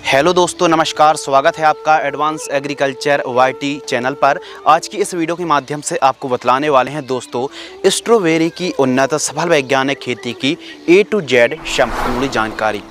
Hello दोस्तों, नमस्कार। स्वागत है आपका एडवांस एग्रीकल्चर वाईटी चैनल पर। आज की इस वीडियो के माध्यम से आपको बतलाने वाले हैं दोस्तों स्ट्रॉबेरी की उन्नत सफल वैज्ञानिक खेती की A to Z संपूर्ण जानकारी।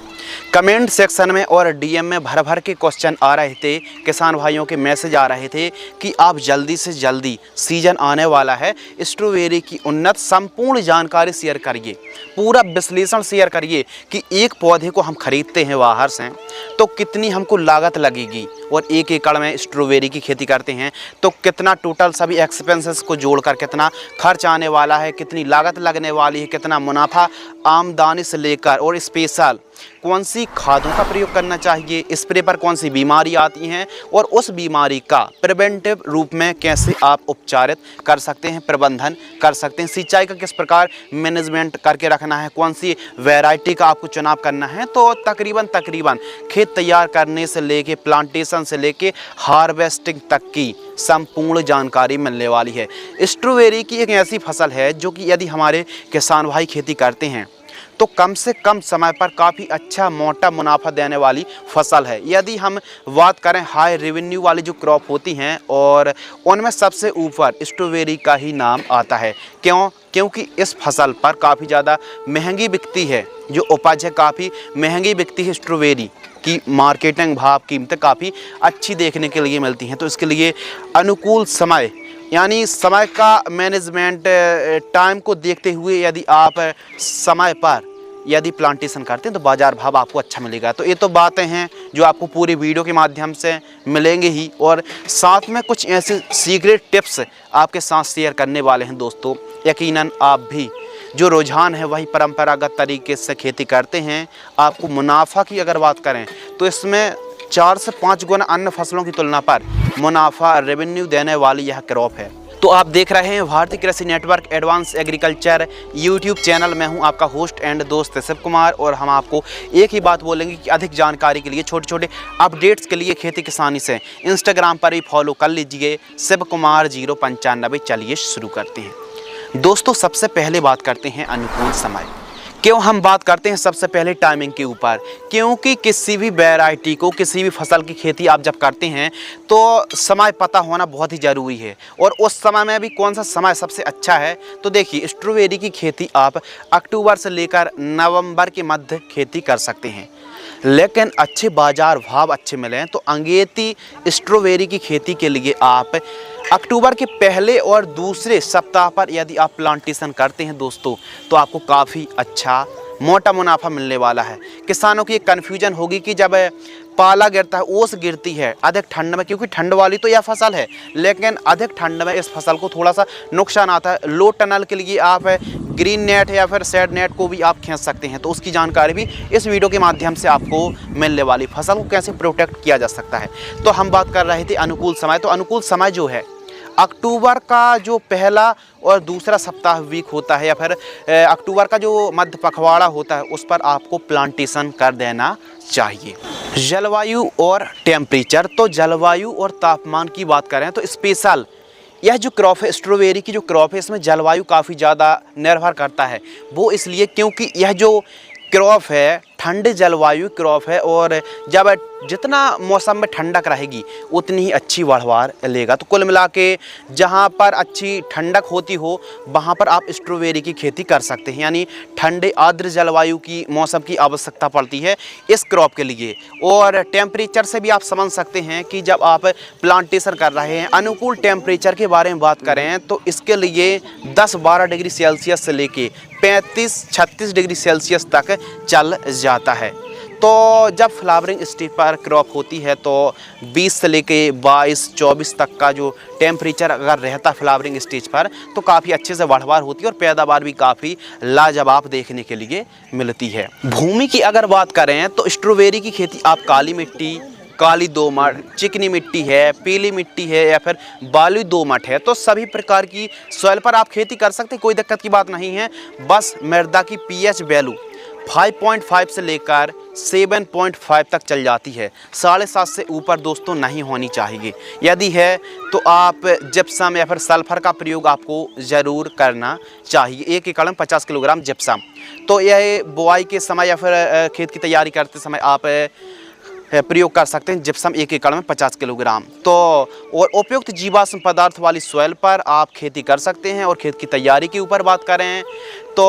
कमेंट सेक्शन में और DM में भर भर के क्वेश्चन आ रहे थे, किसान भाइयों के मैसेज आ रहे थे कि आप जल्दी से जल्दी सीजन आने वाला है, स्ट्रॉबेरी की उन्नत संपूर्ण जानकारी शेयर करिए, पूरा विश्लेषण शेयर करिए कि एक पौधे को हम खरीदते हैं बाहर से तो कितनी हमको लागत लगेगी और 1 एकड़ में स्ट्रॉबेरी की खेती करते हैं तो कितना टोटल सभी एक्सपेंसेस को जोड़कर कितना खर्च आने वाला है, कितनी लागत लगने वाली है, कितना मुनाफा आमदनी से लेकर और स्पेशल कौन सी खादों का प्रयोग करना चाहिए, स्प्रे पर कौन सी बीमारी आती हैं और उस बीमारी का प्रिवेंटिव रूप में कैसे आप उपचारित कर सकते हैं, प्रबंधन कर सकते हैं, सिंचाई का किस प्रकार मैनेजमेंट करके रखना है, कौन सी वैरायटी का आपको चुनाव करना है। तो तकरीबन खेत तैयार करने से लेके प्लांटेशन से लेके हार्वेस्टिंग तक की संपूर्ण जानकारी मिलने वाली है। स्ट्रॉबेरी की एक ऐसी फसल है जो कि यदि हमारे किसान भाई खेती करते हैं तो कम से कम समय पर काफ़ी अच्छा मोटा मुनाफा देने वाली फसल है। यदि हम बात करें हाई रेवेन्यू वाली जो क्रॉप होती हैं और उनमें सबसे ऊपर स्ट्रॉबेरी का ही नाम आता है। क्योंकि इस फसल पर काफ़ी ज़्यादा महंगी बिकती है, जो उपज है काफ़ी महंगी बिकती है। स्ट्रॉबेरी की मार्केटिंग भाव कीमतें काफ़ी अच्छी देखने के लिए मिलती हैं। तो इसके लिए अनुकूल समय यानी समय का मैनेजमेंट टाइम को देखते हुए यदि आप समय पर यदि प्लांटेशन करते हैं तो बाज़ार भाव आपको अच्छा मिलेगा। तो ये तो बातें हैं जो आपको पूरी वीडियो के माध्यम से मिलेंगे ही और साथ में कुछ ऐसे सीक्रेट टिप्स आपके साथ शेयर करने वाले हैं दोस्तों। यकीनन आप भी जो रुझान है वही परंपरागत तरीके से खेती करते हैं, आपको मुनाफा की अगर बात करें तो इसमें 4 से 5 गुना अन्य फसलों की तुलना पर मुनाफा रेवेन्यू देने वाली यह क्रॉप है। तो आप देख रहे हैं भारतीय कृषि network advance agriculture YouTube channel. मैं हूं आपका होस्ट एंड दोस्त शिव कुमार और हम आपको एक ही बात बोलेंगे कि अधिक जानकारी के लिए, छोटे छोटे अपडेट्स के लिए खेती किसानी से इंस्टाग्राम पर भी फॉलो कर लीजिए, शिव कुमार 095। चलिए शुरू करते हैं दोस्तों। सबसे पहले बात करते हैं अनुकूल समय। क्यों हम बात करते हैं सबसे पहले टाइमिंग के ऊपर, क्योंकि किसी भी वैरायटी को, किसी भी फसल की खेती आप जब करते हैं तो समय पता होना बहुत ही ज़रूरी है। और उस समय में भी कौन सा समय सबसे अच्छा है, तो देखिए स्ट्रॉबेरी की खेती आप अक्टूबर से लेकर नवंबर के मध्य खेती कर सकते हैं, लेकिन अच्छे बाज़ार भाव अच्छे मिलें तो अंगेती स्ट्रॉबेरी की खेती के लिए आप अक्टूबर के पहले और दूसरे सप्ताह पर यदि आप प्लांटेशन करते हैं दोस्तों तो आपको काफ़ी अच्छा मोटा मुनाफा मिलने वाला है। किसानों की एक कन्फ्यूजन होगी कि जब पाला गिरता है, ओस गिरती है अधिक ठंड में, क्योंकि ठंड वाली तो यह फसल है लेकिन अधिक ठंड में इस फसल को थोड़ा सा नुकसान आता है। लो टनल के लिए आप ग्रीन नेट या फिर शेड नेट को भी आप खींच सकते हैं, तो उसकी जानकारी भी इस वीडियो के माध्यम से आपको मिलने वाली। फसल को कैसे प्रोटेक्ट किया जा सकता है, तो हम बात कर रहे थे अनुकूल समय। तो अनुकूल समय जो है अक्टूबर का जो पहला और दूसरा सप्ताह वीक होता है या फिर अक्टूबर का जो मध्य पखवाड़ा होता है उस पर आपको प्लांटेशन कर देना चाहिए। जलवायु और टेम्परेचर, तो जलवायु और तापमान की बात करें तो स्पेशल यह जो क्रॉप है, स्ट्रॉबेरी की जो क्रॉप है, इसमें जलवायु काफ़ी ज़्यादा निर्भर करता है। वो इसलिए क्योंकि यह जो क्रॉप है ठंडे जलवायु क्रॉप है और जब जितना मौसम में ठंडक रहेगी उतनी ही अच्छी बढ़वार लेगा। तो कुल मिला के जहाँ पर अच्छी ठंडक होती हो वहाँ पर आप स्ट्रॉबेरी की खेती कर सकते हैं। यानी ठंडे आर्द्र जलवायु की मौसम की आवश्यकता पड़ती है इस क्रॉप के लिए। और टेम्परेचर से भी आप समझ सकते हैं कि जब आप प्लांटेशन कर रहे हैं, अनुकूल टेम्परेचर के बारे में बात करें तो इसके लिए 10-12 डिग्री सेल्सियस से लेके 35-36 डिग्री सेल्सियस तक चल जाता है। तो जब फ्लावरिंग स्टेज पर क्रॉप होती है तो 20 से लेके 22-24 तक का जो टेम्परेचर अगर रहता है फ्लावरिंग स्टेज पर तो काफ़ी अच्छे से बढ़वार होती है और पैदावार भी काफ़ी लाजवाब देखने के लिए मिलती है। भूमि की अगर बात करें तो स्ट्रॉबेरी की खेती आप काली मिट्टी, काली दोमट, चिकनी मिट्टी है, पीली मिट्टी है या फिर बालुई दोमट है, तो सभी प्रकार की सॉइल पर आप खेती कर सकते हैं, कोई दिक्कत की बात नहीं है। बस मृदा की pH वैल्यू 5.5 से लेकर 7.5 तक चल जाती है। 7.5 से ऊपर दोस्तों नहीं होनी चाहिए। यदि है तो आप जिप्सम या फिर सल्फर का प्रयोग आपको ज़रूर करना चाहिए। 1 एकड़ में 50 किलोग्राम जिप्सम। तो यह बुआई के समय या फिर खेत की तैयारी करते समय आप प्रयोग कर सकते हैं जिप्सम 1 एकड़ में 50 किलोग्राम। तो और उपयुक्त जीवाश्म पदार्थ वाली सॉइल पर आप खेती कर सकते हैं। और खेत की तैयारी के ऊपर बात करें तो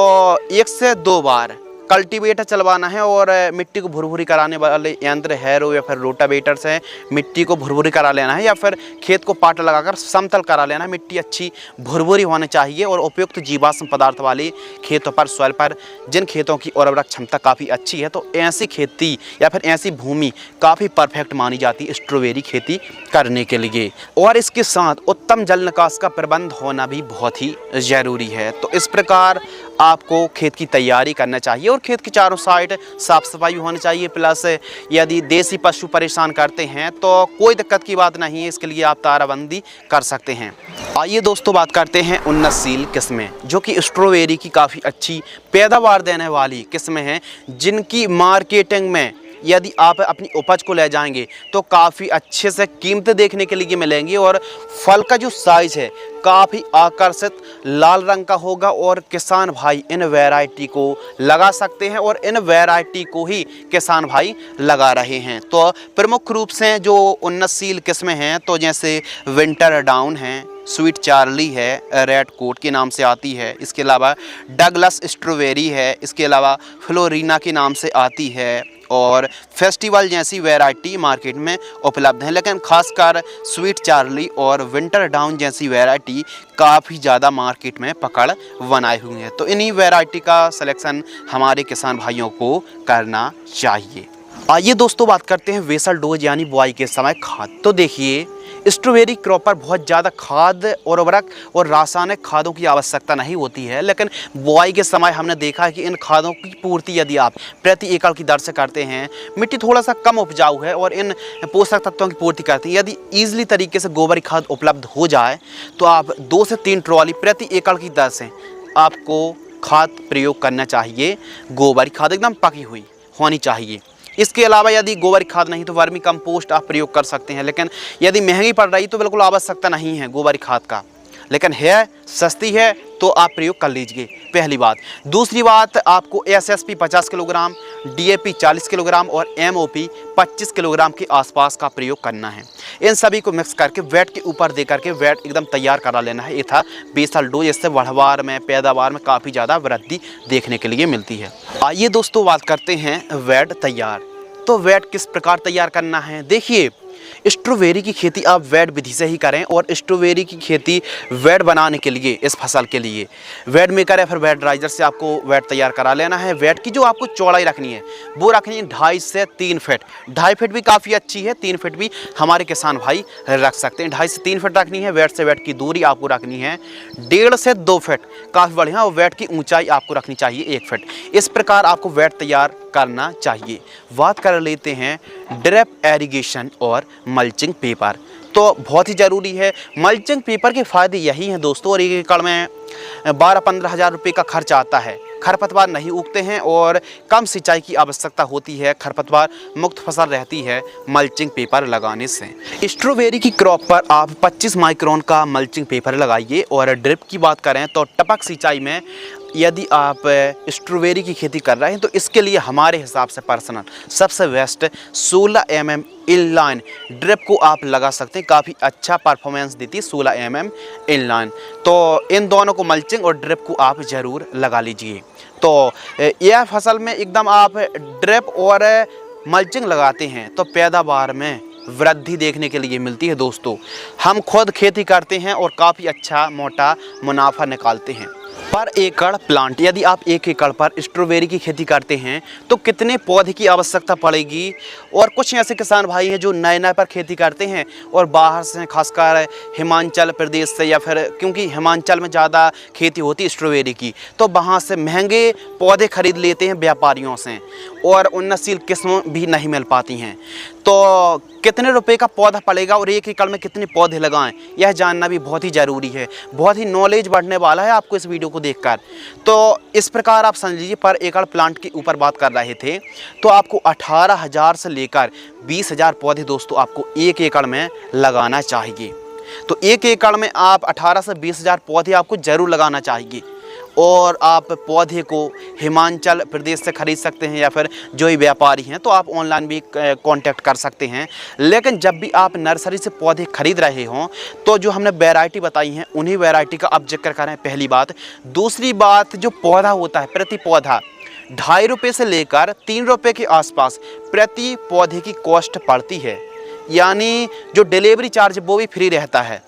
1 से 2 बार कल्टीवेटर चलवाना है और मिट्टी को भुरभुरी कराने वाले यंत्र हैरो या फिर रोटावेटर से मिट्टी को भुरभुरी करा लेना है, या फिर खेत को पाटा लगाकर समतल करा लेना है। मिट्टी अच्छी भुरभुरी होनी चाहिए और उपयुक्त जीवाश्म पदार्थ वाले खेतों पर, सॉइल पर, जिन खेतों की उर्वरक क्षमता काफ़ी अच्छी है, तो ऐसी खेती या फिर ऐसी भूमि काफ़ी परफेक्ट मानी जाती है स्ट्रॉबेरी खेती करने के लिए। और इसके साथ उत्तम जल निकास का प्रबंध होना भी बहुत ही ज़रूरी है। तो इस प्रकार आपको खेत की तैयारी करना चाहिए और खेत के चारों साइड साफ सफाई होनी चाहिए। प्लस यदि देसी पशु परेशान करते हैं तो कोई दिक्कत की बात नहीं है, इसके लिए आप ताराबंदी कर सकते हैं। आइए दोस्तों बात करते हैं उन्नतशील किस्में, जो कि स्ट्रॉबेरी की काफ़ी अच्छी पैदावार देने वाली किस्में हैं, जिनकी मार्केटिंग में यदि आप अपनी उपज को ले जाएंगे तो काफ़ी अच्छे से कीमतें देखने के लिए मिलेंगी। और फल का जो साइज़ है काफ़ी आकर्षित लाल रंग का होगा और किसान भाई इन वैरायटी को लगा सकते हैं और इन वैरायटी को ही किसान भाई लगा रहे हैं। तो प्रमुख रूप से जो उन्नतशील किस्में हैं तो जैसे विंटर डाउन है, स्वीट चार्ली है, रेड कोट के नाम से आती है, इसके अलावा डगलस स्ट्रॉबेरी है, इसके अलावा फ्लोरिना के नाम से आती है और फेस्टिवल जैसी वैरायटी मार्केट में उपलब्ध है। लेकिन खासकर स्वीट चार्ली और विंटर डाउन जैसी वैरायटी काफ़ी ज़्यादा मार्केट में पकड़ बनाए हुए हैं। तो इन्हीं वैरायटी का सिलेक्शन हमारे किसान भाइयों को करना चाहिए। आइए दोस्तों बात करते हैं बेसल डोज यानी बुआई के समय खाद। तो देखिए स्ट्रॉबेरी क्रॉप पर बहुत ज़्यादा खाद और उर्वरक और रासायनिक खादों की आवश्यकता नहीं होती है, लेकिन बुआई के समय हमने देखा है कि इन खादों की पूर्ति यदि आप प्रति एकड़ की दर से करते हैं, मिट्टी थोड़ा सा कम उपजाऊ है और इन पोषक तत्वों की पूर्ति करती है। यदि ईजिली तरीके से गोबर खाद उपलब्ध हो जाए तो आप 2 से 3 ट्रॉली प्रति एकड़ की दर से आपको खाद प्रयोग करना चाहिए। गोबर खाद एकदम पकी हुई होनी चाहिए। इसके अलावा यदि गोबर खाद नहीं तो वर्मी कंपोस्ट आप प्रयोग कर सकते हैं, लेकिन यदि महंगी पड़ रही तो बिल्कुल आवश्यकता नहीं है गोबर खाद का, लेकिन है सस्ती है तो आप प्रयोग कर लीजिए, पहली बात। दूसरी बात, आपको एसएसपी 50 किलोग्राम, डीएपी 40 किलोग्राम और एमओपी 25 किलोग्राम के आसपास का प्रयोग करना है। इन सभी को मिक्स करके वेट के ऊपर दे करके वेट एकदम तैयार करा लेना है। ये था बेसल डोज, इससे बढ़वार में, पैदावार में काफ़ी ज़्यादा वृद्धि देखने के लिए मिलती है। आइए दोस्तों बात करते हैं वेट तैयार। तो वेट किस प्रकार तैयार करना है? देखिए स्ट्रॉबेरी की खेती आप वेट विधि से ही करें और स्ट्रॉबेरी की खेती वेट बनाने के लिए, इस फसल के लिए वेट मेकर या फिर वेट ड्राइजर से आपको वेट तैयार करा लेना है। वेट की जो आपको चौड़ाई रखनी है वो रखनी है 2.5 से 3 फीट। 2.5 फीट भी काफ़ी अच्छी है, 3 फीट भी हमारे किसान भाई रख सकते हैं। 2.5 से 3 फीट रखनी है। वेट से वेट की दूरी आपको रखनी है 1.5 से 2 फीट, काफ़ी बढ़िया। और वेट की ऊंचाई आपको रखनी चाहिए 1 फीट। इस प्रकार आपको वेट तैयार करना चाहिए। बात कर लेते हैं ड्रिप एरीगेशन और मल्चिंग पेपर। तो बहुत ही ज़रूरी है। मल्चिंग पेपर के फ़ायदे यही हैं दोस्तों, और 1 एकड़ में 12-15 हज़ार रुपये का खर्च आता है। खरपतवार नहीं उगते हैं और कम सिंचाई की आवश्यकता होती है। खरपतवार मुक्त फसल रहती है मल्चिंग पेपर लगाने से। स्ट्रॉबेरी की क्रॉप पर आप 25 माइक्रोन का मल्चिंग पेपर लगाइए। और ड्रिप की बात करें तो टपक सिंचाई में यदि आप स्ट्रॉबेरी की खेती कर रहे हैं तो इसके लिए हमारे हिसाब से पर्सनल सबसे बेस्ट 16 mm इनलाइन ड्रिप को आप लगा सकते हैं। काफ़ी अच्छा परफॉर्मेंस देती है 16 mm इनलाइन। तो इन दोनों को, मल्चिंग और ड्रिप को, आप ज़रूर लगा लीजिए। तो यह फसल में एकदम आप ड्रिप और मल्चिंग लगाते हैं तो पैदावार में वृद्धि देखने के लिए मिलती है दोस्तों। हम खुद खेती करते हैं और काफ़ी अच्छा मोटा मुनाफा निकालते हैं। पर एकड़ प्लांट, यदि आप 1 एकड़ पर स्ट्रॉबेरी की खेती करते हैं तो कितने पौधे की आवश्यकता पड़ेगी? और कुछ ऐसे किसान भाई हैं जो नए पर खेती करते हैं और बाहर से, खासकर हिमाचल प्रदेश से, या फिर क्योंकि हिमाचल में ज़्यादा खेती होती है स्ट्रॉबेरी की, तो वहाँ से महंगे पौधे खरीद लेते हैं व्यापारियों से और उन्नतशील किस्में भी नहीं मिल पाती हैं। तो कितने रुपए का पौधा पड़ेगा और 1 एकड़ में कितने पौधे लगाएं, यह जानना भी बहुत ही ज़रूरी है। बहुत ही नॉलेज बढ़ने वाला है आपको इस वीडियो को देखकर। तो इस प्रकार आप समझ लीजिए, पर एकड़ प्लांट के ऊपर बात कर रहे थे तो आपको 18,000 से लेकर 20,000 पौधे दोस्तों आपको 1 एकड़ में लगाना चाहिए। तो 1 एकड़ में आप 18 से 20,000 पौधे आपको ज़रूर लगाना चाहिए। और आप पौधे को हिमाचल प्रदेश से ख़रीद सकते हैं, या फिर जो ही व्यापारी हैं तो आप ऑनलाइन भी कांटेक्ट कर सकते हैं। लेकिन जब भी आप नर्सरी से पौधे खरीद रहे हों तो जो हमने वैरायटी बताई हैं उन्हीं वैरायटी का आप जिक्र करें, पहली बात। दूसरी बात, जो पौधा होता है प्रति पौधा 2.5 रुपये से लेकर 3 रुपये के आसपास प्रति पौधे की कॉस्ट पड़ती है, यानी जो डिलीवरी चार्ज वो भी फ्री रहता है।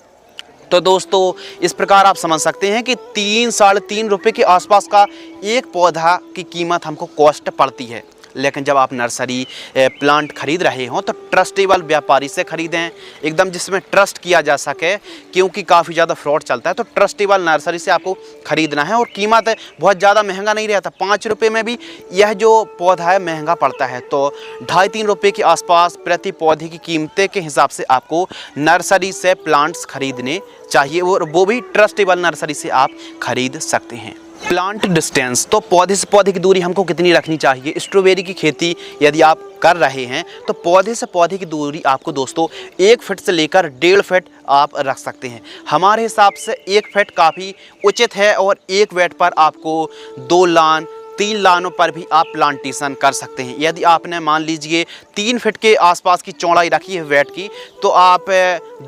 तो दोस्तों इस प्रकार आप समझ सकते हैं कि 3-3.5 रुपये के आसपास का एक पौधा की कीमत हमको कॉस्ट पड़ती है। लेकिन जब आप नर्सरी प्लांट खरीद रहे हों तो ट्रस्टेबल व्यापारी से ख़रीदें, एकदम जिसमें ट्रस्ट किया जा सके, क्योंकि काफ़ी ज़्यादा फ्रॉड चलता है। तो ट्रस्टेबल नर्सरी से आपको ख़रीदना है और कीमत बहुत ज़्यादा महंगा नहीं रहता। 5 रुपये में भी यह जो पौधा है महंगा पड़ता है। तो 2.5-3 रुपये के आसपास प्रति पौधे की कीमतें के हिसाब से आपको नर्सरी से प्लांट्स खरीदने चाहिए, और वो भी ट्रस्टेबल नर्सरी से आप खरीद सकते हैं। प्लांट डिस्टेंस, तो पौधे से पौधे की दूरी हमको कितनी रखनी चाहिए। स्ट्रॉबेरी की खेती यदि आप कर रहे हैं तो पौधे से पौधे की दूरी आपको दोस्तों 1 फीट से लेकर 1.5 फीट आप रख सकते हैं। हमारे हिसाब से 1 फीट काफ़ी उचित है, और 1 फीट पर आपको 2 लान 3 लानों पर भी आप प्लांटेशन कर सकते हैं। यदि आपने मान लीजिए 3 फीट के आसपास की चौड़ाई रखी है वेट की, तो आप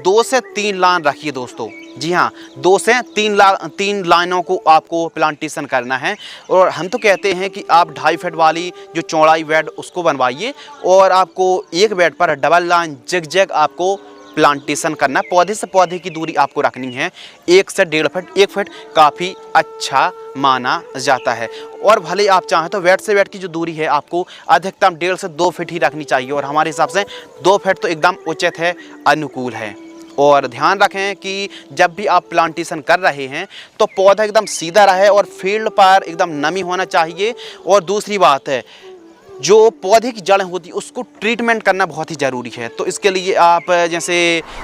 2 से 3 लान रखिए दोस्तों। जी हाँ, 2 से 3 लाइनों को आपको प्लांटेशन करना है। और हम तो कहते हैं कि आप 2.5 फीट वाली जो चौड़ाई बेड उसको बनवाइए, और आपको एक बेड पर डबल लाइन जिग आपको प्लांटेशन करना। पौधे से पौधे की दूरी आपको रखनी है 1 से 1.5 फीट। 1 फीट काफ़ी अच्छा माना जाता है। और भले आप चाहें तो वेट से वेट की जो दूरी है आपको अधिकतम 1.5 से 2 फीट ही रखनी चाहिए, और हमारे हिसाब से 2 फीट तो एकदम उचित है, अनुकूल है। और ध्यान रखें कि जब भी आप प्लांटेशन कर रहे हैं तो पौधा एकदम सीधा रहे और फील्ड पर एकदम नमी होना चाहिए। और दूसरी बात है, जो पौधे की जड़ें होती है उसको ट्रीटमेंट करना बहुत ही ज़रूरी है। तो इसके लिए आप जैसे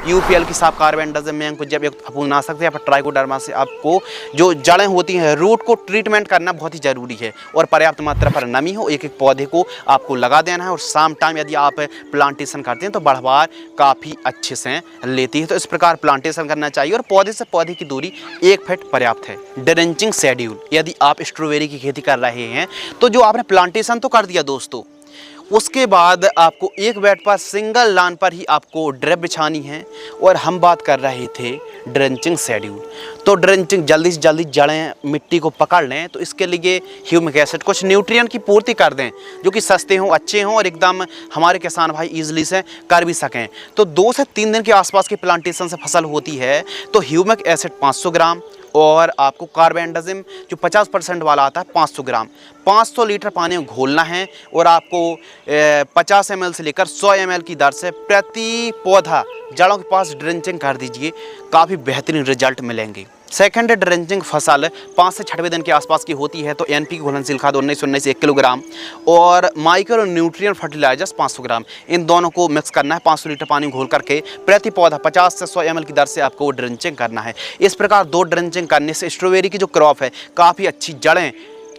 यूपीएल की साफ कार्बेंडाजिम में कुछ जब एक फफूंदनाशक या फिर ट्राइकोडर्मा से आपको जो जड़ें होती हैं रूट को ट्रीटमेंट करना बहुत ही ज़रूरी है। और पर्याप्त मात्रा पर नमी हो, एक पौधे को आपको लगा देना है। और शाम टाइम यदि आप प्लांटेशन करते हैं तो बढ़वार काफ़ी अच्छे से लेती है। तो इस प्रकार प्लांटेशन करना चाहिए, और पौधे से पौधे की दूरी 1 फीट पर्याप्त है। ड्रेंचिंग शेड्यूल, यदि आप स्ट्रॉबेरी की खेती कर रहे हैं तो जो आपने प्लांटेशन तो कर दिया दोस्तों, उसके बाद आपको एक बेड पर सिंगल लान पर ही आपको ड्रिप बिछानी है। और हम बात कर रहे थे ड्रेंचिंग शेड्यूल, तो ड्रेंचिंग जल्दी से जल्दी जड़ें मिट्टी को पकड़ लें। तो इसके लिए ह्यूमिक एसिड कुछ न्यूट्रिएंट की पूर्ति कर दें जो कि सस्ते हों, अच्छे हों, और एकदम हमारे किसान भाई ईजिली से कर भी सकें। तो 2 से 3 दिन के आसपास की प्लांटेशन से फसल होती है तो ह्यूमिक एसिड 500 ग्राम, और आपको कार्बेंडाजिम जो 50% वाला आता है 500 ग्राम 500 लीटर पानी में घोलना है। और आपको 50 ml से लेकर 100 ml की दर से प्रति पौधा जड़ों के पास ड्रेंचिंग कर दीजिए, काफ़ी बेहतरीन रिजल्ट मिलेंगे। सेकेंड ड्रेंचिंग फसल 5 से 6वें दिन के आसपास की होती है तो NPK घुलनशील खाद 1919 1 किलोग्राम और माइक्रो न्यूट्रिएंट फर्टिलाइजर्स 500 ग्राम, इन दोनों को मिक्स करना है 500 लीटर पानी घोल करके प्रति पौधा 50 से 100 ml की दर से आपको ड्रेंचिंग करना है। इस प्रकार 2 ड्रेंचिंग करने से स्ट्रॉबेरी की जो क्रॉप है काफ़ी अच्छी जड़ें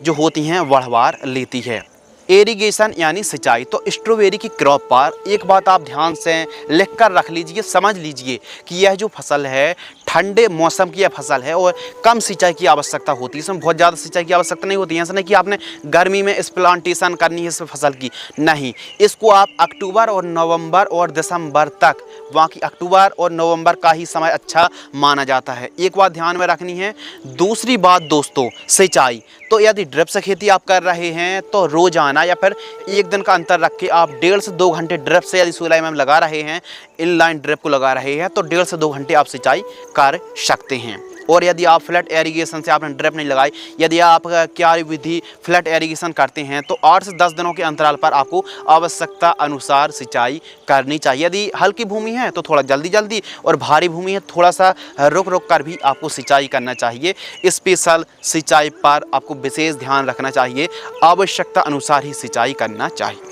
जो होती हैं बढ़वार लेती है। इरिगेशन यानी सिंचाई, तो स्ट्रॉबेरी की क्रॉप पर एक बात आप ध्यान से लिख कर रख लीजिए, समझ लीजिए कि यह जो फसल है ठंडे मौसम की यह फसल है और कम सिंचाई की आवश्यकता होती है। इसमें बहुत ज़्यादा सिंचाई की आवश्यकता नहीं होती है। ऐसा नहीं कि आपने गर्मी में इस प्लांटेशन करनी है इस फसल की, नहीं, इसको आप अक्टूबर और नवंबर और दिसंबर तक, बाकी अक्टूबर और नवंबर का ही समय अच्छा माना जाता है। एक बात ध्यान में रखनी है। दूसरी बात दोस्तों, सिंचाई, तो यदि ड्रिप से खेती आप कर रहे हैं तो रोजाना या फिर एक दिन का अंतर रख के आप 1.5 से 2 घंटे ड्रिप से, यदि 16 mm लगा रहे हैं, इनलाइन ड्रिप को लगा रहे हैं तो 1.5 से 2 घंटे आप सिंचाई कर सकते हैं। और यदि आप फ्लैट एरीगेशन से आपने ड्रिप नहीं लगाई, यदि आप क्या विधि फ्लैट एरीगेशन करते हैं तो 8 से 10 दिनों के अंतराल पर आपको आवश्यकता अनुसार सिंचाई करनी चाहिए। यदि हल्की भूमि है तो थोड़ा जल्दी और भारी भूमि है थोड़ा सा रुक कर भी आपको सिंचाई करना चाहिए। स्पेशल सिंचाई पर आपको विशेष ध्यान रखना चाहिए, आवश्यकता अनुसार ही सिंचाई करना चाहिए।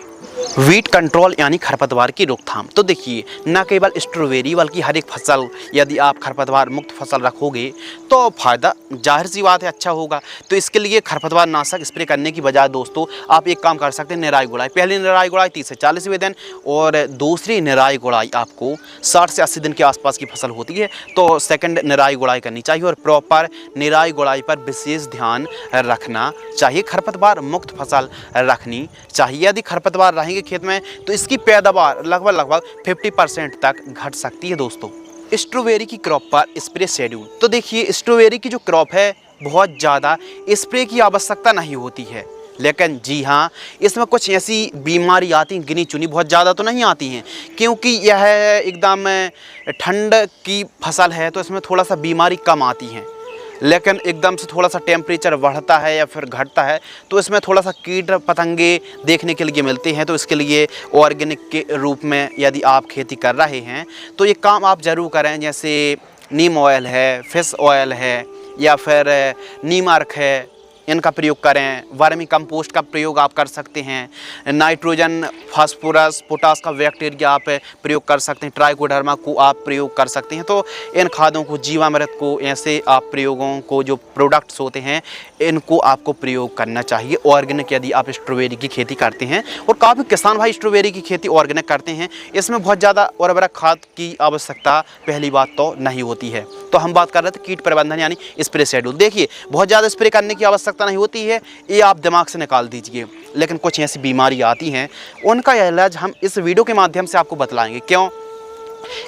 वीट कंट्रोल यानी खरपतवार की रोकथाम। तो देखिए, न केवल स्ट्रॉबेरी बल्कि हर एक फसल यदि आप खरपतवार मुक्त फसल रखोगे तो फ़ायदा जाहिर सी बात है अच्छा होगा। तो इसके लिए खरपतवार नाशक स्प्रे करने की बजाय दोस्तों आप एक काम कर सकते हैं, निराई गुड़ाई। पहली निराई गुड़ाई 30 से 40वें दिन और दूसरी निराई गुड़ाई आपको 60 से 80 दिन के आसपास की फसल होती है तो सेकंड निराई गुड़ाई करनी चाहिए और प्रॉपर निराई गुड़ाई पर विशेष ध्यान रखना चाहिए। खरपतवार मुक्त फसल रखनी चाहिए। यदि खरपतवार रहेंगे खेत में तो इसकी पैदावार लगभग 50% तक घट सकती है दोस्तों। स्ट्रॉबेरी की क्रॉप पर स्प्रे शेड्यूल। तो देखिए, स्ट्रॉबेरी की जो क्रॉप है बहुत ज़्यादा स्प्रे की आवश्यकता नहीं होती है, लेकिन जी हाँ, इसमें कुछ ऐसी बीमारी आती हैं गिनी चुनी, बहुत ज़्यादा तो नहीं आती हैं क्योंकि यह एकदम ठंड की फसल है तो इसमें थोड़ा सा बीमारी कम आती हैं। लेकिन एकदम से थोड़ा सा टेम्परेचर बढ़ता है या फिर घटता है तो इसमें थोड़ा सा कीट पतंगे देखने के लिए मिलते हैं। तो इसके लिए ऑर्गेनिक के रूप में यदि आप खेती कर रहे हैं तो ये काम आप ज़रूर करें, जैसे नीम ऑयल है, फिश ऑयल है या फिर नीम अर्क है, इनका प्रयोग करें। वर्मी कंपोस्ट का प्रयोग आप कर सकते हैं। नाइट्रोजन, फास्फोरस, पोटास का बैक्टीरिया आप प्रयोग कर सकते हैं। ट्राइकोडर्मा को आप प्रयोग कर सकते हैं। तो इन खादों को, जीवामृत को, ऐसे आप प्रयोगों को, जो प्रोडक्ट्स होते हैं इनको आपको प्रयोग करना चाहिए ऑर्गेनिक यदि आप स्ट्रॉबेरी की खेती करते हैं। और काफ़ी किसान भाई स्ट्रॉबेरी की खेती ऑर्गेनिक करते हैं। इसमें बहुत ज़्यादा उर्वरक खाद की आवश्यकता पहली बात तो नहीं होती है। तो हम बात कर रहे थे कीट प्रबंधन यानी स्प्रे शेड्यूल। देखिए, बहुत ज़्यादा स्प्रे करने की आवश्यकता नहीं होती है, ये आप दिमाग से निकाल दीजिए। लेकिन कुछ ऐसी बीमारी आती हैं उनका इलाज हम इस वीडियो के माध्यम से आपको बतलाएंगे।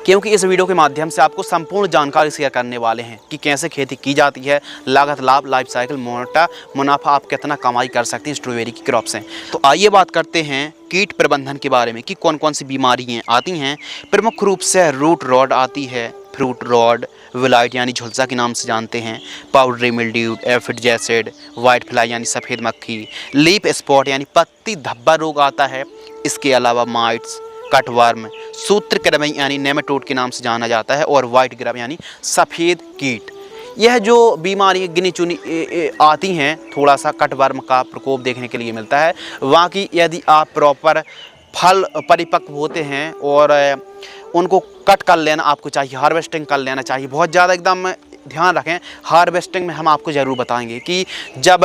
क्योंकि इस वीडियो के माध्यम से आपको संपूर्ण जानकारी शेयर करने वाले हैं कि कैसे खेती की जाती है, लागत, लाभ, लाइफ साइकिल, मुनाफा आप कितना कमाई कर सकते हैं स्ट्रॉबेरी की क्रॉप से। तो आइए बात करते हैं कीट प्रबंधन के बारे में कि कौन कौन सी बीमारियाँ आती हैं। प्रमुख रूप से रूट रॉड आती है, फ्रूट रॉड, विलाइट यानी झुलसा के नाम से जानते हैं, powdery mildew, aphid jassid, white fly यानी सफ़ेद मक्खी, लीफ स्पॉट यानी पत्ती धब्बा रोग आता है। इसके अलावा माइट्स, कटवर्म, सूत्रकृमि यानी नेमेटोड के नाम से जाना जाता है और वाइट ग्रब यानी सफ़ेद कीट। यह जो बीमारी गिनी चुनी आती हैं, थोड़ा सा कटवर्म का प्रकोप देखने के लिए मिलता है। वहाँ की यदि आप प्रॉपर फल परिपक्व होते हैं और उनको कट कर लेना आपको चाहिए, हार्वेस्टिंग कर लेना चाहिए। बहुत ज़्यादा एकदम ध्यान रखें, हार्वेस्टिंग में हम आपको ज़रूर बताएंगे कि जब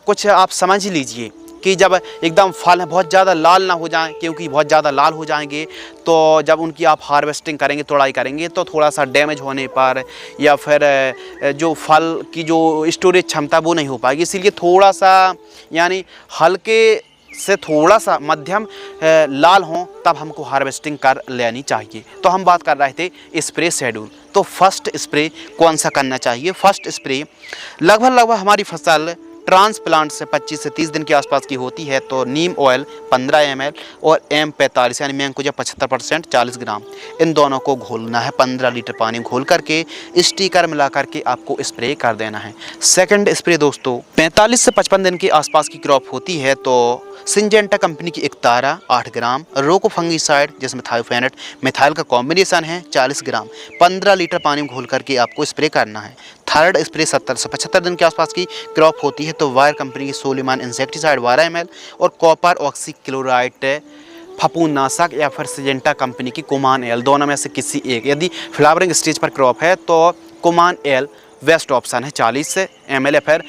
कुछ आप समझ लीजिए कि जब एकदम फल बहुत ज़्यादा लाल ना हो जाएं, क्योंकि बहुत ज़्यादा लाल हो जाएंगे तो जब उनकी आप हार्वेस्टिंग करेंगे, तोड़ाई करेंगे तो थोड़ा सा डैमेज होने पर या फिर जो फल की जो स्टोरेज क्षमता वो नहीं हो पाएगी। इसीलिए थोड़ा सा यानी हल्के से थोड़ा सा मध्यम लाल हों तब हमको हार्वेस्टिंग कर लेनी चाहिए। तो हम बात कर रहे थे स्प्रे शेड्यूल। तो फर्स्ट स्प्रे कौन सा करना चाहिए? फर्स्ट स्प्रे लगभग हमारी फसल ट्रांसप्लांट से 25 से 30 दिन के आसपास की होती है तो नीम ऑयल 15 ml और M45 यानी मैंकोजा 75% 40 ग्राम, इन दोनों को घोलना है। 15 लीटर पानी घोल करके स्टिकर मिला करके आपको स्प्रे कर देना है। सेकंड स्प्रे दोस्तों 45 से 55 दिन के आसपास की क्रॉप होती है तो सिंजेंटा कंपनी की एकतारा 8 ग्राम, रोको फंगीसाइड जिसमें थायोफेनेट मिथाइल का कॉम्बिनेशन है 40 ग्राम, 15 लीटर पानी में घोल करके आपको स्प्रे करना है। थर्ड स्प्रे 70 से 75 दिन के आसपास की क्रॉप होती है तो वायर कंपनी की सोलिमान इंसेक्टिसाइड 12 ml और कॉपर ऑक्सीक्लोराइड फफूंदनाशक या फिर सिंजेंटा कंपनी की कुमान एल, दोनों में से किसी एक। यदि फ्लावरिंग स्टेज पर क्रॉप है तो कुमान एल बेस्ट ऑप्शन है 40 ml या फिर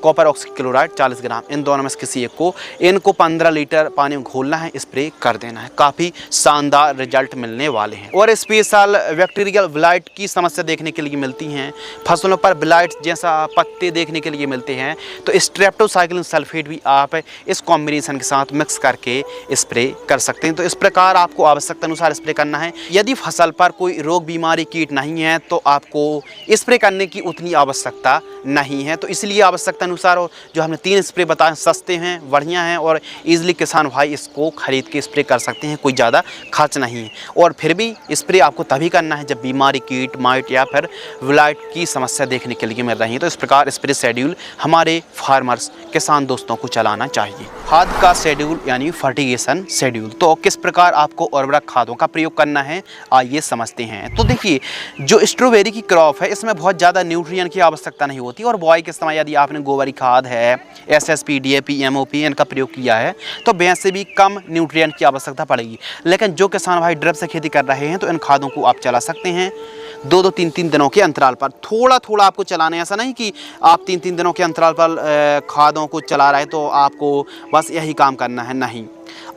कॉपर ऑक्सीक्लोराइड 40 ग्राम, इन दोनों में से किसी एक को इनको 15 लीटर पानी में घोलना है, स्प्रे कर देना है। काफ़ी शानदार रिजल्ट मिलने वाले हैं। और स्पेशल बैक्टीरियल ब्लाइट की समस्या देखने के लिए मिलती हैं, फसलों पर ब्लाइट जैसा पत्ते देखने के लिए मिलते हैं तो स्ट्रेप्टोसाइक्लिन सल्फेट भी आप इस कॉम्बिनेशन के साथ मिक्स करके स्प्रे कर सकते हैं। तो इस प्रकार आपको आवश्यकता अनुसार स्प्रे करना है। यदि फसल पर कोई रोग बीमारी कीट नहीं है तो आपको स्प्रे करने की उतनी आवश्यकता नहीं है। तो इसलिए आवश्यकता अनुसार जो हमने 3 स्प्रे बताए सस्ते हैं, बढ़िया हैं और ईजिली किसान भाई इसको खरीद के स्प्रे कर सकते हैं, कोई ज़्यादा खर्च नहीं है। और फिर भी स्प्रे आपको तभी करना है जब बीमारी, कीट, माइट या फिर ब्लाइट की समस्या देखने के लिए मिल रही है। तो इस प्रकार स्प्रे शेड्यूल हमारे फार्मर्स, किसान दोस्तों को चलाना चाहिए। खाद का शेड्यूल यानी फर्टिगेशन शेड्यूल। तो किस प्रकार आपको उर्वरक खादों का प्रयोग करना है आइए समझते हैं। तो देखिए, जो स्ट्रॉबेरी की क्रॉप है इसमें बहुत ज़्यादा न्यूट्रिएंट की आवश्यकता नहीं होती और बुआई के समय यदि आपने गोबरी खाद है, SSP, DAP, MOP इनका प्रयोग किया है तो वैसे भी कम न्यूट्रिएंट की आवश्यकता पड़ेगी। लेकिन जो किसान भाई ड्रिप से खेती कर रहे हैं तो इन खादों को आप चला सकते हैं 2-2, 3-3 दिनों के अंतराल पर। थोड़ा थोड़ा आपको चलाना है, ऐसा नहीं कि आप 3-3 दिनों के अंतराल पर खादों को चला रहे तो आपको बस यही काम करना है, नहीं।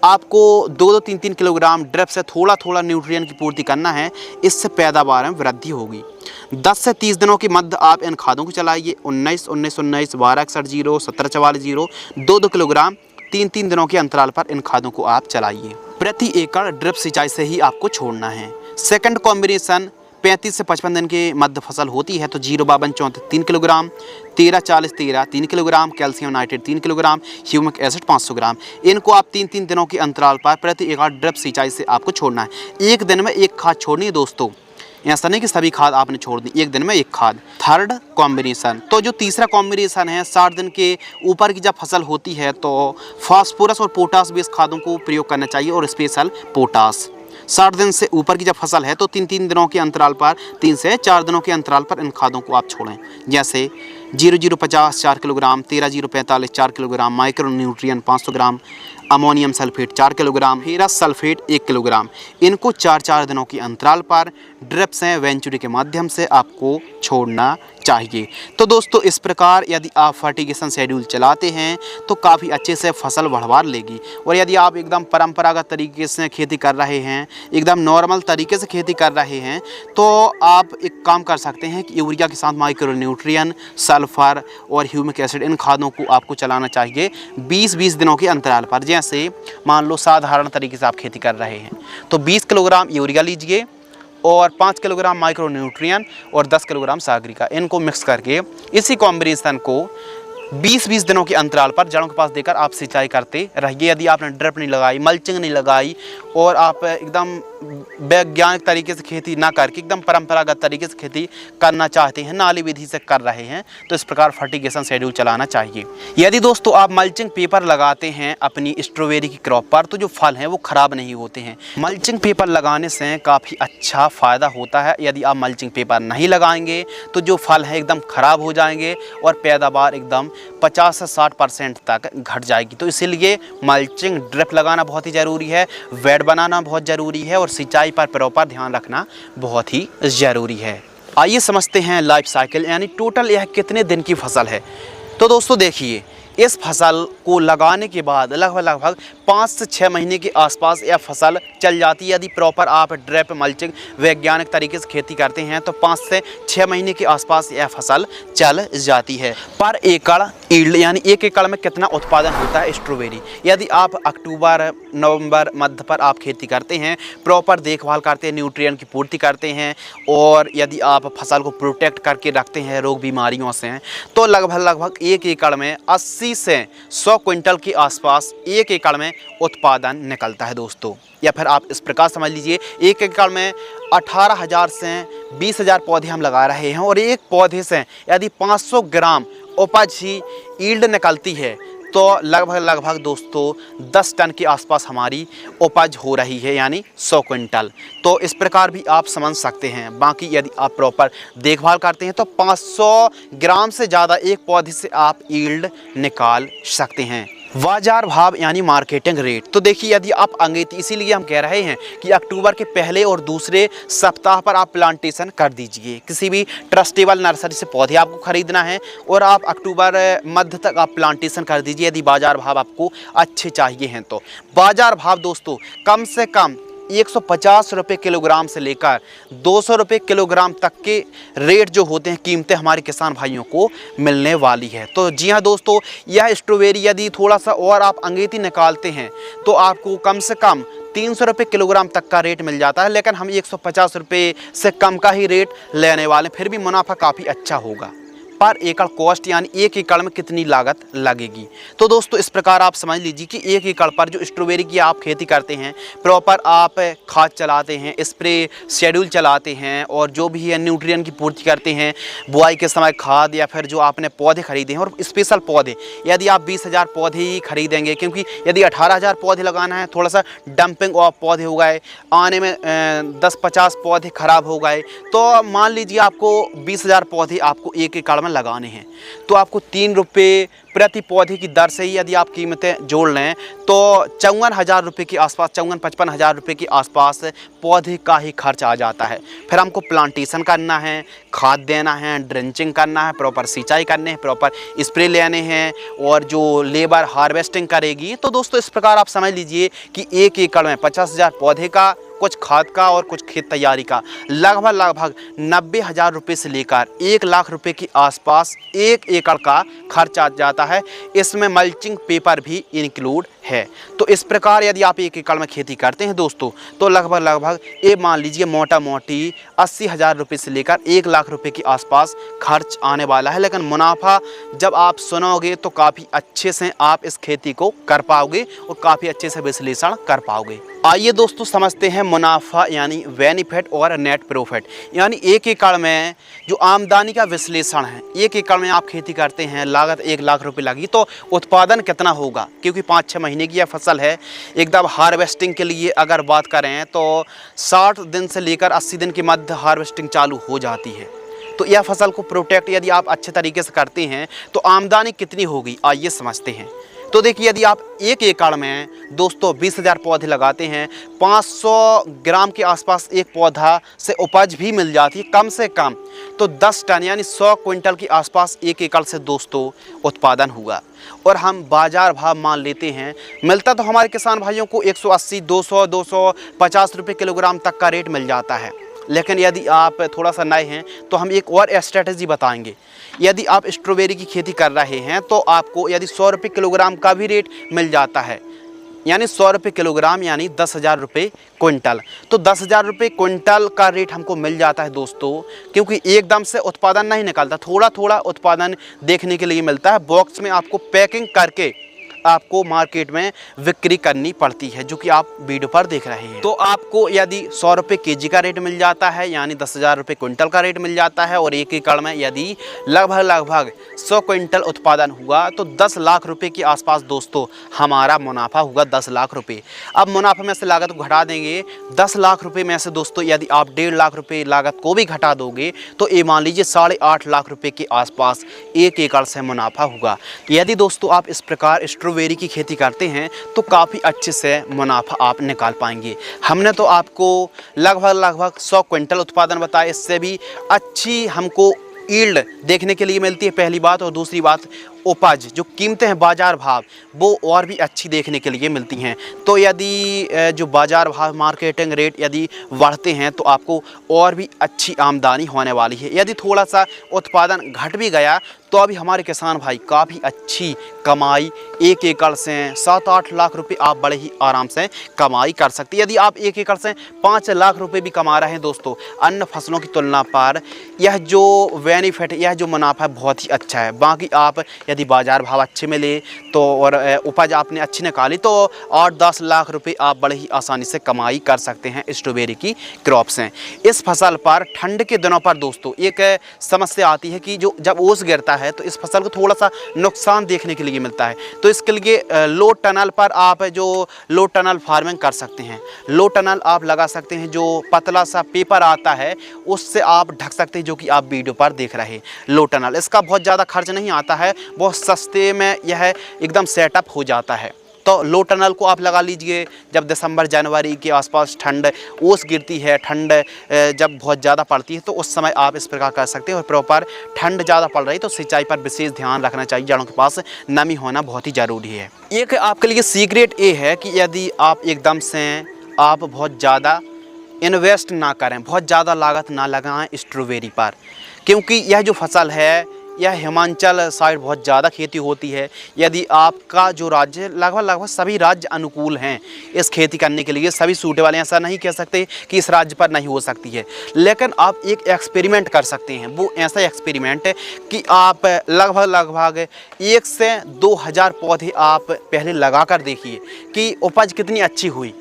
आपको 2-2, 3-3 किलोग्राम ड्रिप से थोड़ा थोड़ा न्यूट्रिएंट की पूर्ति करना है, इससे पैदावार में वृद्धि होगी। 10 से 30 दिनों के मध्य आप इन खादों को चलाइए। 19-19-19, 12-61-0, 17-44-0, 2-2 किलोग्राम 3-3 दिनों के अंतराल पर इन खादों को आप चलाइए। प्रति एकड़ ड्रिप सिंचाई से ही आपको छोड़ना है। सेकंड कॉम्बिनेशन 35 से 55 दिन के मध्य फसल होती है तो 0-52-34 3 kilogram, 13-40-13 3 kilogram, calcium nitrate 3 kilogram, humic acid 500 ग्राम। इनको आप 3-3 दिनों के अंतराल पर प्रति एकड़ ड्रिप सिंचाई से आपको छोड़ना है। एक दिन में एक खाद छोड़नी है दोस्तों, ऐसा नहीं कि सभी खाद आपने छोड़ दी, एक दिन में एक खाद। थर्ड कॉम्बिनेशन, तो जो तीसरा कॉम्बिनेशन है 60 दिन के ऊपर की जब फसल होती है तो फास्फोरस और पोटास बेस्ड खादों को प्रयोग करना चाहिए और स्पेशल पोटास। 60 दिन से ऊपर की जब फसल है तो 3-3 दिनों के अंतराल पर, 3 से 4 दिनों के अंतराल पर इन खादों को आप छोड़ें। जैसे 0050 4 kilogram, 13-045 4 kilogram, micro nutrient 500 gram, ammonium sulphate 4 kilogram, ferrous sulphate 1 kilogram. इनको 4-4 दिनों के अंतराल पर ड्रिप से वेंचुरी के माध्यम से आपको छोड़ना चाहिए। तो दोस्तों इस प्रकार यदि आप फर्टिगेशन शेड्यूल चलाते हैं तो काफ़ी अच्छे से फसल बढ़वा लेगी। और यदि आप एकदम परंपरागत तरीके से खेती कर रहे हैं, एकदम नॉर्मल तरीके से खेती कर रहे हैं तो आप एक काम कर सकते हैं कि यूरिया के साथ माइक्रो न्यूट्रिएंट, सल्फर और ह्यूमिक एसिड इन खादों को आपको चलाना चाहिए 20-20 दिनों के अंतराल पर। जैसे मान लो साधारण तरीके से आप खेती कर रहे हैं तो 20 किलोग्राम यूरिया लीजिए और 5 किलोग्राम माइक्रो न्यूट्रिएंट और 10 किलोग्राम सागरिका, इनको मिक्स करके इसी कॉम्बिनेशन को 20-20 दिनों के अंतराल पर जड़ों के पास देकर आप सिंचाई करते रहिए। यदि आपने ड्रिप नहीं लगाई, मल्चिंग नहीं लगाई और आप एकदम वैज्ञानिक तरीके से खेती ना करके एकदम परंपरागत तरीके से खेती करना चाहते हैं, नाली विधि से कर रहे हैं, तो इस प्रकार फर्टिगेशन शेड्यूल चलाना चाहिए। यदि दोस्तों आप मल्चिंग पेपर लगाते हैं अपनी स्ट्रॉबेरी की क्रॉप पर तो जो फल हैं वो ख़राब नहीं होते हैं। मल्चिंग पेपर लगाने से काफ़ी अच्छा फ़ायदा होता है। यदि आप मल्चिंग पेपर नहीं लगाएंगे तो जो फल हैं एकदम ख़राब हो जाएंगे और पैदावार एकदम 50 से 60% तक घट जाएगी। तो इसीलिए मल्चिंग ड्रिप लगाना बहुत ही ज़रूरी है, बेड बनाना बहुत ज़रूरी है और सिंचाई पर प्रॉपर ध्यान रखना बहुत ही ज़रूरी है। आइए समझते हैं लाइफ साइकिल, यानी टोटल यह कितने दिन की फसल है। तो दोस्तों देखिए, इस फसल को लगाने के बाद लगभग 5 से 6 महीने के आसपास यह फसल चल जाती है। यदि प्रॉपर आप ड्रिप मल्चिंग वैज्ञानिक तरीके से खेती करते हैं तो 5 से 6 महीने के आसपास यह फसल चल जाती है। पर एकड़ ईल्ड यानी 1 एकड़ में कितना उत्पादन होता है स्ट्रॉबेरी। यदि आप अक्टूबर नवंबर मध्य पर आप खेती करते हैं, प्रॉपर देखभाल करते हैं, न्यूट्रिएंट की पूर्ति करते हैं और यदि आप फसल को प्रोटेक्ट करके रखते हैं रोग बीमारियों से, तो लगभग 1 एकड़ में 80 से 100 क्विंटल के आसपास 1 एकड़ में उत्पादन निकलता है दोस्तों। या फिर आप इस प्रकार समझ लीजिए, 1 एकड़ में 18,000 से 20,000 पौधे हम लगा रहे हैं और एक पौधे से यदि 500 ग्राम उपज ही ईल्ड निकलती है तो लगभग दोस्तों 10 टन के आसपास हमारी उपज हो रही है, यानी 100 क्विंटल। तो इस प्रकार भी आप समझ सकते हैं। बाकी यदि आप प्रॉपर देखभाल करते हैं तो 500 ग्राम से ज़्यादा एक पौधे से आप ईल्ड निकाल सकते हैं। बाजार भाव यानी मार्केटिंग रेट, तो देखिए यदि आप अंगेती, इसीलिए हम कह रहे हैं कि अक्टूबर के पहले और दूसरे सप्ताह पर आप प्लांटेशन कर दीजिए। किसी भी ट्रस्टेबल नर्सरी से पौधे आपको खरीदना है और आप अक्टूबर मध्य तक आप प्लांटेशन कर दीजिए यदि बाजार भाव आपको अच्छे चाहिए हैं तो। बाजार भाव दोस्तों कम से कम 150 रुपये किलोग्राम से लेकर 200 रुपये किलोग्राम तक के रेट जो होते हैं, कीमतें हमारे किसान भाइयों को मिलने वाली है। तो जी हाँ दोस्तों, यह स्ट्रॉबेरी यदि थोड़ा सा और आप अंगेती निकालते हैं तो आपको कम से कम 300 रुपये किलोग्राम तक का रेट मिल जाता है। लेकिन हम 150 रुपये से कम का ही रेट लेने वाले, फिर भी मुनाफा काफ़ी अच्छा होगा। पर एकड़ कॉस्ट यानी 1 एकड़ में कितनी लागत लगेगी। तो दोस्तों इस प्रकार आप समझ लीजिए कि 1 एकड़ पर जो स्ट्रॉबेरी की आप खेती करते हैं, प्रॉपर आप खाद चलाते हैं, स्प्रे शेड्यूल चलाते हैं और जो भी है न्यूट्रिएंट की पूर्ति करते हैं, बुआई के समय खाद या फिर जो आपने पौधे खरीदे हैं और स्पेशल पौधे, यदि आप 20,000 पौधे ही खरीदेंगे, क्योंकि यदि 18,000 पौधे लगाना है, थोड़ा सा डंपिंग ऑफ पौधे हो गए, आने में 10-50 पौधे खराब हो गए, तो मान लीजिए आपको 20,000 पौधे आपको 1 एकड़ में लगाने हैं तो आपको 3 रुपये प्रति पौधे की दर से ही यदि आप कीमतें जोड़ लें तो 54,000 रुपये के आसपास, 54-55,000 रुपये के आसपास पौधे का ही खर्च आ जाता है। फिर हमको प्लांटेशन करना है, खाद देना है, ड्रेंचिंग करना है, प्रॉपर सिंचाई करने हैं, प्रॉपर स्प्रे लेने हैं और जो लेबर हार्वेस्टिंग करेगी। तो दोस्तों इस प्रकार आप समझ लीजिए कि 1 एकड़ में 50,000 पौधे का, कुछ खाद का और कुछ खेत तैयारी का लगभग 90,000 रुपये से लेकर 1 लाख रुपये के आसपास 1 एकड़ का खर्च आ जाता है। इसमें मल्चिंग पेपर भी इंक्लूड है। तो इस प्रकार यदि आप 1 एकड़ में खेती करते हैं दोस्तों तो लगभग ये मान लीजिए मोटा मोटी 80,000 रुपये से लेकर 1 लाख रुपये के आसपास खर्च आने वाला है। लेकिन मुनाफा जब आप सुनोगे तो काफ़ी अच्छे से आप इस खेती को कर पाओगे और काफ़ी अच्छे से विश्लेषण कर पाओगे। आइए दोस्तों समझते हैं मुनाफा यानी बेनिफिट और नेट प्रॉफिट यानी 1 एकड़ में जो आमदनी का विश्लेषण है। 1 एकड़ में आप खेती करते हैं, लागत 1 लाख रुपये लगी तो उत्पादन कितना होगा, क्योंकि 5-6 महीने की यह फसल है। एकदम हार्वेस्टिंग के लिए अगर बात करें तो 60 दिन से लेकर 80 दिन के मध्य हार्वेस्टिंग चालू हो जाती है। तो यह फसल को प्रोटेक्ट यदि आप अच्छे तरीके से करते हैं तो आमदनी कितनी होगी, आइए समझते हैं। तो देखिए यदि आप 1 एकड़ में दोस्तों 20,000 पौधे लगाते हैं, 500 ग्राम के आसपास एक पौधा से उपज भी मिल जाती है कम से कम, तो 10 टन यानी 100 क्विंटल के आसपास 1 एकड़ से दोस्तों उत्पादन हुआ। और हम बाज़ार भाव मान लेते हैं, मिलता तो हमारे किसान भाइयों को 180, 200, 250 रुपये किलोग्राम तक का रेट मिल जाता है। लेकिन यदि आप थोड़ा सा नए हैं तो हम एक और स्ट्रेटजी बताएंगे। यदि आप स्ट्रॉबेरी की खेती कर रहे हैं तो आपको यदि 100 रुपये किलोग्राम का भी रेट मिल जाता है, यानी 100 रुपये किलोग्राम यानी 10,000 रुपये क्विंटल, तो 10,000 रुपये क्विंटल का रेट हमको मिल जाता है दोस्तों। क्योंकि एकदम से उत्पादन नहीं निकलता, थोड़ा थोड़ा उत्पादन देखने के लिए मिलता है। बॉक्स में आपको पैकिंग करके आपको मार्केट में बिक्री करनी पड़ती है, जो कि आप वीडियो पर देख रहे हैं। तो आपको यदि 100 रुपये केजी का रेट मिल जाता है यानी 10,000 रुपये क्विंटल का रेट मिल जाता है और 1 एकड़ में यदि लगभग 100 क्विंटल उत्पादन हुआ तो 10 लाख रुपए के आसपास दोस्तों हमारा मुनाफा होगा, 10 लाख रुपए। अब मुनाफे में से लागत को घटा देंगे, 10 लाख रुपए में से दोस्तों यदि आप 1.5 लाख रुपए लागत को भी घटा दोगे तो ये मान लीजिए 8.5 लाख रुपए के आसपास 1 एकड़ से मुनाफा होगा। यदि दोस्तों आप इस प्रकार स्ट्रॉबेरी की खेती करते हैं तो काफ़ी अच्छे से मुनाफा आप निकाल पाएंगे। हमने तो आपको लगभग 100 क्विंटल उत्पादन बताया, इससे भी अच्छी हमको यील्ड देखने के लिए मिलती है, पहली बात। और दूसरी बात उपज जो कीमतें हैं बाज़ार भाव वो और भी अच्छी देखने के लिए मिलती हैं। तो यदि जो बाज़ार भाव मार्केटिंग रेट यदि बढ़ते हैं तो आपको और भी अच्छी आमदनी होने वाली है। यदि थोड़ा सा उत्पादन घट भी गया तो अभी हमारे किसान भाई काफ़ी अच्छी कमाई 1 एकड़ से 7-8 लाख रुपए आप बड़े ही आराम से कमाई कर सकते हैं। यदि आप 1 एकड़ से 5 लाख रुपए भी कमा रहे हैं दोस्तों अन्य फसलों की तुलना पर, यह जो बेनिफिट यह जो मुनाफा बहुत ही अच्छा है। बाकी आप यदि बाज़ार भाव अच्छे मिले तो और उपज आपने अच्छी निकाली तो 8-10 लाख रुपए आप बड़े ही आसानी से कमाई कर सकते हैं स्ट्रॉबेरी की क्रॉप से। इस फसल पर ठंड के दिनों पर दोस्तों एक समस्या आती है कि जो जब ओस गिरता है तो इस फसल को थोड़ा सा नुकसान देखने के लिए मिलता है। तो इसके लिए लो टनल पर आप जो लो टनल फार्मिंग कर सकते हैं। लो टनल आप लगा सकते हैं, जो पतला सा पेपर आता है उससे आप ढक सकते हैं, जो कि आप वीडियो पर देख रहे हैं। लो टनल इसका बहुत ज़्यादा खर्च नहीं आता है, बहुत सस्ते में यह एकदम सेटअप हो जाता है। तो लो टनल को आप लगा लीजिए जब दिसंबर जनवरी के आसपास ठंड ओस गिरती है, ठंड जब बहुत ज़्यादा पड़ती है तो उस समय आप इस प्रकार कर सकते हैं। और प्रॉपर ठंड ज़्यादा पड़ रही तो सिंचाई पर विशेष ध्यान रखना चाहिए, जड़ों के पास नमी होना बहुत ही ज़रूरी है। एक आपके लिए सीक्रेट ये है कि यदि आप एकदम से आप बहुत ज़्यादा इन्वेस्ट ना करें, बहुत ज़्यादा लागत ना लगाएं स्ट्रॉबेरी पर, क्योंकि यह जो फसल है यह हिमाचल साइड बहुत ज़्यादा खेती होती है। यदि आपका जो राज्य लगभग सभी राज्य अनुकूल हैं इस खेती करने के लिए, सभी सूटेबल हैं, ऐसा नहीं कह सकते कि इस राज्य पर नहीं हो सकती है। लेकिन आप एक एक्सपेरिमेंट कर सकते हैं, वो ऐसा एक्सपेरिमेंट है कि आप लगभग 1 से 2,000 पौधे आप पहले लगा कर देखिए कि उपज कितनी अच्छी हुई।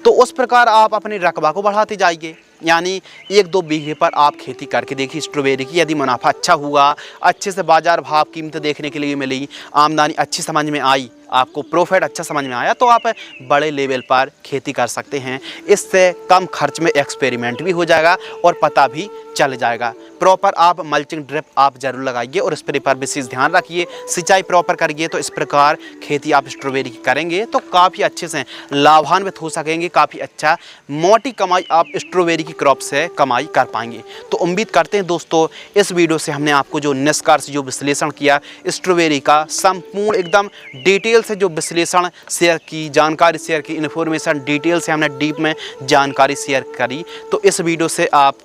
तो उस प्रकार आप अपने रकबा को बढ़ाते जाइए, यानी 1-2 बीघे पर आप खेती करके देखिए स्ट्रॉबेरी की। यदि मुनाफा अच्छा हुआ, अच्छे से बाज़ार भाव कीमतें देखने के लिए मिली, आमदनी अच्छी समझ में आई, आपको प्रॉफिट अच्छा समझ में आया तो आप बड़े लेवल पर खेती कर सकते हैं। इससे कम खर्च में एक्सपेरिमेंट भी हो जाएगा और पता भी चल जाएगा। प्रॉपर आप मल्चिंग ड्रिप आप जरूर लगाइए और स्प्रे पर विशेष ध्यान रखिए। सिंचाई प्रॉपर करिए। तो इस प्रकार खेती आप स्ट्रॉबेरी की करेंगे तो काफ़ी अच्छे से लाभान्वित हो सकेंगे। काफ़ी अच्छा मोटी कमाई आप स्ट्रॉबेरी की क्रॉप से कमाई कर पाएंगे। तो उम्मीद करते हैं दोस्तों इस वीडियो से हमने आपको जो निष्कर्ष जो विश्लेषण किया स्ट्रॉबेरी का संपूर्ण एकदम डिटेल से जो विश्लेषण शेयर की, जानकारी शेयर की, इन्फॉर्मेशन डिटेल से हमने डीप में जानकारी शेयर करी। तो इस वीडियो से आप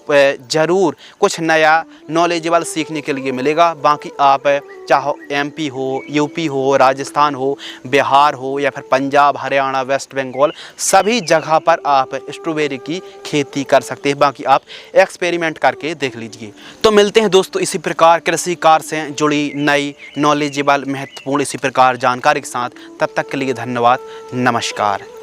ज़रूर कुछ नया नॉलेजेबल सीखने के लिए मिलेगा। बाकी आप चाहे एमपी हो, यूपी हो, राजस्थान हो, बिहार हो या फिर पंजाब, हरियाणा, वेस्ट बंगाल, सभी जगह पर आप स्ट्रॉबेरी की खेती कर सकते हैं। बाकी आप एक्सपेरिमेंट करके देख लीजिए। तो मिलते हैं दोस्तों इसी प्रकार कृषि कार्य से जुड़ी नई नॉलेजेबल महत्वपूर्ण इसी प्रकार जानकारी के साथ। तब तक के लिए धन्यवाद। नमस्कार।